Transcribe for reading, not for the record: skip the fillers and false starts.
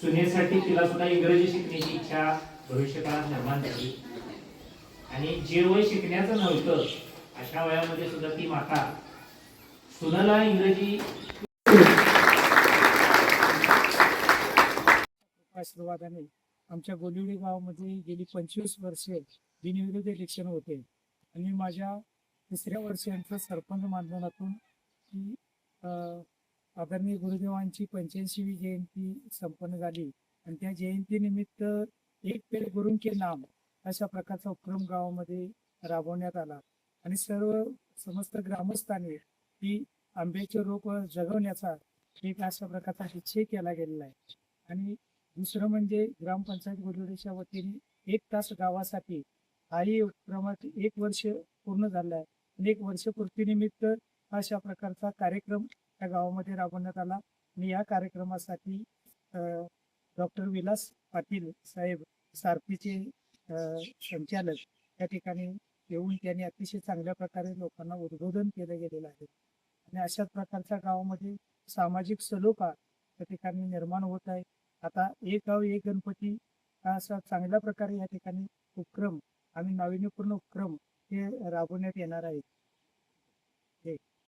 सुनेसाठी तिला सुद्धा इंग्रजी शिकण्याची इच्छा भविष्यकाळात निर्माण झाली आणि जे वय शिकण्याचं नव्हतं अशा वयामध्ये सुद्धा ती माता सुनेला इंग्रजी आशीर्वादाने आमच्या गोलिवडी गावामध्ये गेली 25 वर्षे बिनविरोध इलेक्शन होते आणि माझ्या तिसऱ्या वर्षांचं सरपंच मानधनातून की आदरणीय गुरुदेवांची 85वी जयंती संपन्न झाली आणि त्या जयंतीनिमित्त एक पेड़ गुरुं के नाम अशा प्रकारचा उपक्रम गावामध्ये राबवण्यात आला आणि समस्त ग्रामस्थांनी ही आंब्याचे रोप जगवण्याचा एक अशा प्रकारचा निश्चय केला गेलेला आहे। आणि दुसरं म्हणजे ग्रामपंचायत गोलिवडीच्या वतीने 1 तास गावासाठी हाही उपक्रमात 1 वर्ष पूर्ण झालं आहे आणि 1 वर्षपूर्तीनिमित्त अशा प्रकारचा कार्यक्रम त्या गावामध्ये राबवण्यात आला आणि या कार्यक्रमासाठी डॉक्टर विलास पाटील साहेब सारथीचे संचालक या ठिकाणी येऊन त्यांनी अतिशय चांगल्या प्रकारे लोकांना उद्बोधन केलं गेलेलं आहे आणि अशाच प्रकारच्या गावामध्ये सामाजिक सलोखा त्या ठिकाणी निर्माण होत आहे। आता एक गाव एक गणपती हा असा चांगल्या प्रकारे या ठिकाणी उपक्रम आणि नाविन्यपूर्ण उपक्रम हे राबवण्यात येणार आहे।